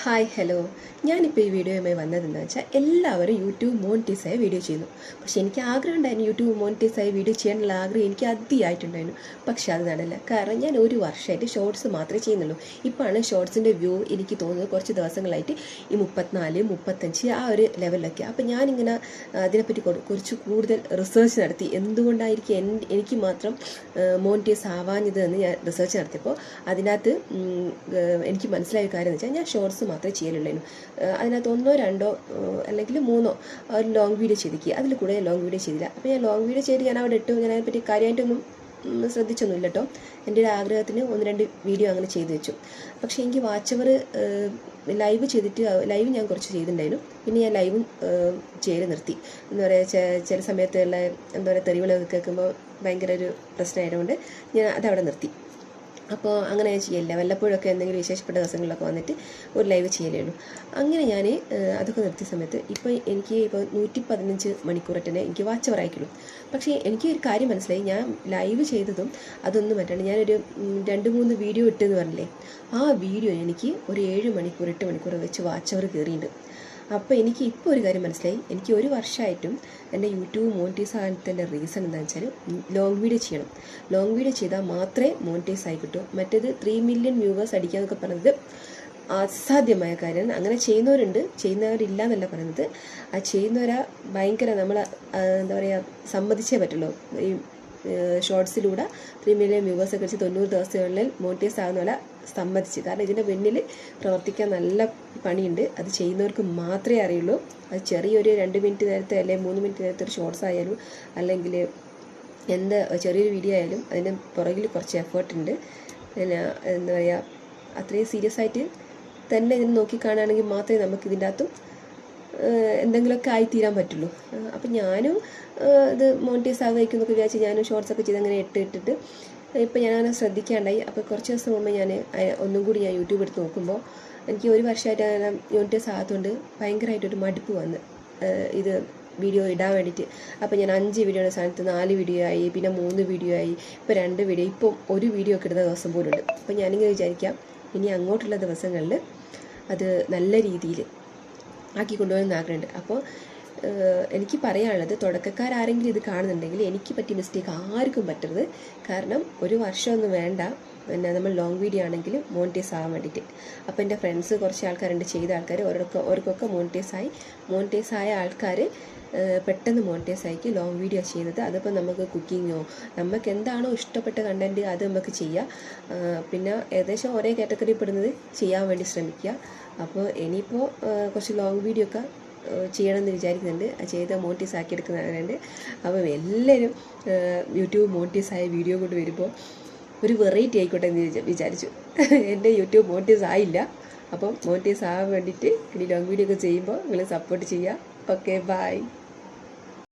Hi hello ഞാനിപ്പോൾ ഈ വീഡിയോയുമായി വന്നതെന്ന് വെച്ചാൽ എല്ലാവരും യൂട്യൂബ് മോണിറ്റൈസായ വീഡിയോ ചെയ്യുന്നു. പക്ഷേ എനിക്ക് ആഗ്രഹം ഉണ്ടായിരുന്നു യൂട്യൂബ് മോണിറ്റൈസായ വീഡിയോ ചെയ്യാനുള്ള ആഗ്രഹം എനിക്ക് അതിയായിട്ടുണ്ടായിരുന്നു. പക്ഷേ അത് നടന്നില്ല. കാരണം ഞാൻ ഒരു വർഷമായിട്ട് ഷോർട്സ് മാത്രമേ ചെയ്യുന്നുള്ളൂ. ഇപ്പോഴാണ് ഷോർട്സിൻ്റെ വ്യൂ എനിക്ക് തോന്നുന്നത് കുറച്ച് ദിവസങ്ങളായിട്ട് ഈ 34, 35 ആ ഒരു ലെവലിലൊക്കെ. അപ്പോൾ ഞാനിങ്ങനെ അതിനെപ്പറ്റി കുറച്ച് കൂടുതൽ റിസർച്ച് നടത്തി. എന്തുകൊണ്ടായിരിക്കും എനിക്ക് മാത്രം മോണിറ്റൈസ് ആവാഞ്ഞത് എന്ന് ഞാൻ റിസർച്ച് നടത്തിയപ്പോൾ അതിനകത്ത് എനിക്ക് മനസ്സിലായ കാര്യം എന്ന് വെച്ചാൽ ഞാൻ ഷോർട്സ് മാത്രമേ ചെയ്യലുള്ളൂ. അതിനകത്ത് 1, 2 അല്ലെങ്കിൽ 3 ഒരു ലോങ് വീഡിയോ ചെയ്തിരിക്കുക. അതിൽ കൂടെ ലോങ് വീഡിയോ ചെയ്തില്ല. അപ്പോൾ ഞാൻ ലോങ് വീഡിയോ ചെയ്ത് ഞാൻ അവിടെ ഇട്ടു. ഞാൻ അതിനെപ്പറ്റി കാര്യമായിട്ടൊന്നും ശ്രദ്ധിച്ചൊന്നുമില്ല കേട്ടോ. എൻ്റെ ഒരു ആഗ്രഹത്തിന് 1-2 വീഡിയോ അങ്ങനെ ചെയ്തു വെച്ചു. പക്ഷേ എനിക്ക് വാച്ച് അവർ ലൈവ് ചെയ്തിട്ട് ലൈവ് ഞാൻ കുറച്ച് ചെയ്തിട്ടുണ്ടായിരുന്നു. പിന്നെ ഞാൻ ലൈവും ചെയ്ത് നിർത്തി. എന്താ പറയുക, ചില സമയത്തുള്ള എന്താ പറയുക തെറിവിളൊക്കെ കേൾക്കുമ്പോൾ ഭയങ്കര ഒരു പ്രശ്നമായതുകൊണ്ട് ഞാൻ അതവിടെ നിർത്തി. അപ്പോൾ അങ്ങനെ ഞാൻ ചെയ്യില്ല. വല്ലപ്പോഴൊക്കെ എന്തെങ്കിലും വിശേഷപ്പെട്ട ദിവസങ്ങളിലൊക്കെ വന്നിട്ട് ഒരു ലൈവ് ചെയ്യലേ ഉള്ളൂ. അങ്ങനെ ഞാൻ അതൊക്കെ നിർത്തിയ സമയത്ത് ഇപ്പോൾ എനിക്ക് 115 മണിക്കൂറായിട്ട് തന്നെ എനിക്ക് വാച്ച് അവർ അയക്കുള്ളൂ. പക്ഷേ എനിക്ക് ഒരു കാര്യം മനസ്സിലായി. ഞാൻ ലൈവ് ചെയ്തതും അതൊന്നും പറ്റാണ്ട് ഞാനൊരു 2-3 വീഡിയോ ഇട്ടെന്ന് പറഞ്ഞില്ലേ, ആ വീഡിയോ എനിക്ക് ഒരു 7 മണിക്കൂർ 8 മണിക്കൂർ വെച്ച് വാച്ച് അവർ കയറിയിട്ടുണ്ട്. അപ്പോൾ എനിക്ക് ഇപ്പോൾ ഒരു കാര്യം മനസ്സിലായി. എനിക്ക് ഒരു വർഷമായിട്ടും എൻ്റെ യൂട്യൂബ് മോണിറ്റൈസ് ആകാത്തതിൻ്റെ റീസൺ എന്താണെന്ന് വെച്ചാൽ ലോങ് വീഡിയോ ചെയ്യണം. ലോങ് വീഡിയോ ചെയ്താൽ മാത്രമേ മോണിറ്റൈസ് ആയി കിട്ടൂ. മറ്റേത് 3 മില്യൺ വ്യൂവേഴ്സ് അടിക്കുക എന്നൊക്കെ പറയുന്നത് അസാധ്യമായ കാര്യമാണ്. അങ്ങനെ ചെയ്യുന്നവരുണ്ട്, ചെയ്യുന്നവരില്ല എന്നല്ല പറയുന്നത്. ആ ചെയ്യുന്നവരാ ഭയങ്കര നമ്മൾ എന്താ പറയുക സമ്മതിച്ചേ പറ്റുള്ളൂ. ഈ ഷോർട്സിലൂടെ 3 മില്യൺ വ്യൂവേഴ്സൊക്കെ വെച്ച് 90 ദിവസങ്ങളിൽ മോണിറ്റൈസ് ആകുന്ന പോലെ സമ്മതിച്ച്. കാരണം ഇതിൻ്റെ പിന്നിൽ പ്രവർത്തിക്കാൻ നല്ല പണിയുണ്ട്. അത് ചെയ്യുന്നവർക്ക് മാത്രമേ അറിയുള്ളൂ. അത് ചെറിയൊരു 2 മിനിറ്റ് നേരത്തെ അല്ലെങ്കിൽ 3 മിനിറ്റ് നേരത്തെ ഒരു ഷോർട്സ് ആയാലും അല്ലെങ്കിൽ എന്ത് ചെറിയൊരു വീഡിയോ ആയാലും അതിന് പുറകിൽ കുറച്ച് എഫേർട്ടുണ്ട്. പിന്നെ എന്താ പറയുക, അത്രയും സീരിയസ് ആയിട്ട് തന്നെ ഇതിന് നോക്കിക്കാണുകയാണെങ്കിൽ മാത്രമേ നമുക്ക് ഇതിൻ്റെ അകത്തും എന്തെങ്കിലുമൊക്കെ ആയിത്തീരാൻ പറ്റുള്ളൂ. അപ്പം ഞാനും ഇത് മോണിറ്റൈസ് ആകുമായിരിക്കും എന്നൊക്കെ വിചാരിച്ച് ഞാനും ഷോർട്സൊക്കെ ചെയ്ത് അങ്ങനെ ഇട്ടിട്ട് ഇപ്പം ഞാനങ്ങനെ ശ്രദ്ധിക്കാണ്ടായി. അപ്പോൾ കുറച്ച് ദിവസം മുമ്പ് ഞാൻ ഒന്നും കൂടി ഞാൻ യൂട്യൂബ് എടുത്ത് നോക്കുമ്പോൾ എനിക്ക് ഒരു വർഷമായിട്ട് അങ്ങനെ മോണിറ്റൈസ് ആകാത്തതുകൊണ്ട് ഭയങ്കരമായിട്ടൊരു മടുപ്പ് വന്ന് ഇത് വീഡിയോ ഇടാൻ വേണ്ടിയിട്ട്. അപ്പോൾ ഞാൻ 5 വീഡിയോയുടെ സ്ഥാനത്ത് 4 വീഡിയോ ആയി, പിന്നെ 3 വീഡിയോ ആയി, ഇപ്പോൾ 2 വീഡിയോ, ഇപ്പം ഒരു വീഡിയോ ഒക്കെ ഇടുന്ന ദിവസം പോലും ഉണ്ട്. അപ്പോൾ ഞാനിങ്ങനെ വിചാരിക്കാം ഇനി അങ്ങോട്ടുള്ള ദിവസങ്ങളിൽ അത് നല്ല രീതിയിൽ ആക്കി കൊണ്ടുപോകാൻ ആഗ്രഹമുണ്ട്. അപ്പോൾ എനിക്ക് പറയാനുള്ളത്, തുടക്കക്കാരെങ്കിലും ഇത് കാണുന്നുണ്ടെങ്കിൽ എനിക്ക് പറ്റിയ മിസ്റ്റേക്ക് ആർക്കും പറ്റരുത്. കാരണം ഒരു വർഷമൊന്നും വേണ്ട പിന്നെ നമ്മൾ ലോങ് വീഡിയോ ആണെങ്കിൽ മോണിറ്റൈസ് ആകാൻ വേണ്ടിയിട്ട്. അപ്പോൾ എൻ്റെ ഫ്രണ്ട്സ് കുറച്ച് ആൾക്കാരുണ്ട്, ചെയ്ത ആൾക്കാർ, അവർക്കൊക്കെ മോണിറ്റൈസ് ആയ ആൾക്കാർ പെട്ടെന്ന് മോണിറ്റൈസ് ആക്കി ലോങ് വീഡിയോ ചെയ്യുന്നത്. അതിപ്പോൾ നമുക്ക് കുക്കിങ്ങോ നമുക്ക് എന്താണോ ഇഷ്ടപ്പെട്ട കണ്ടൻറ്റ് അത് നമുക്ക് ചെയ്യാം. പിന്നെ ഏകദേശം ഒരേ കാറ്റഗറി പെടുന്നത് ചെയ്യാൻ വേണ്ടി ശ്രമിക്കുക. അപ്പോൾ ഇനിയിപ്പോൾ കുറച്ച് ലോങ് വീഡിയോ ഒക്കെ ചെയ്യണമെന്ന് വിചാരിക്കുന്നുണ്ട്. ചെയ്ത് മോണിറ്റൈസ് ആക്കി എടുക്കുന്നവരുണ്ട്. അപ്പോൾ എല്ലാവരും യൂട്യൂബ് മോണിറ്റൈസ് ആയ വീഡിയോ കൊണ്ട് വരുമ്പോൾ ഒരു വെറൈറ്റി ആയിക്കോട്ടെ എന്ന് വിചാരിച്ചു. എൻ്റെ യൂട്യൂബ് മോണിറ്റൈസ് ആയില്ല. അപ്പം മോണിറ്റൈസ് ആകാൻ വേണ്ടിയിട്ട് ഇനി ലോങ് വീഡിയോ ഒക്കെ ചെയ്യുമ്പോൾ നിങ്ങൾ സപ്പോർട്ട് ചെയ്യുക. Okay, by.